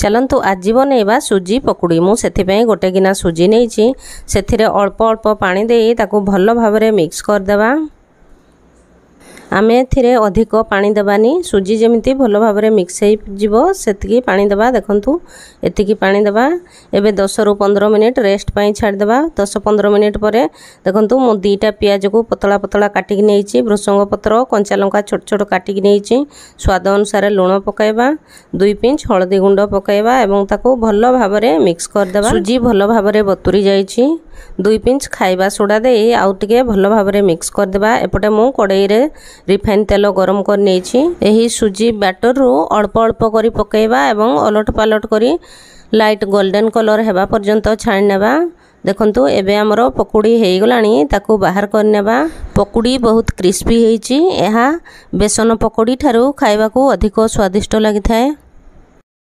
चलतु आज बनैबा सुजी पकुड़ी। मुझे गोटे गिना सुजी नहीं से अल्प अल्प पानी दे ताकू भल भाव मिक्स करदेवा। आम ए अधिक पानी देवानी सुजी जमी भल भाव मिक्स होती पानी देवा। देखु एतिकी पानी देवा। एबे 10 ରୁ 15 मिनिट रेस्ट पाई छाड़देवा। 10-15 मिनिट पर देखु मु 2टा पियाज को पतला पतला काटिक नहीं भृसंग पत्र कंचा लंका छोट छोट काटिक नहीं स्वाद अनुसार लुण पकाइबा 2 पिंच हलदी गुंड पकाइबा एवं ताको भल भाव मिक्स करदेवा। सुजी भल भाव बतुरी जाइछि 2 पिंच खाइबा सोडा दे आउ टिके भल भाव मिक्स करदेवा। एपटे मु कड़ाई रे रिफाइन तेल गरम कर नहीं सुजी बैटर रु अल्प अल्प करी पकाइबा एवं अलट पालट करी लाइट गोल्डन कलर हेबा पर्यंत छाणी नेबा। देखंतु एबे हमरो पकुड़ी हेई गलानी ताकू बाहर करनेबा। पकुड़ी बहुत क्रिस्पी हेइची। एहा बेसन पकुड़ी ठारू खाइबा को अधिक स्वादिष्ट लागि थाए।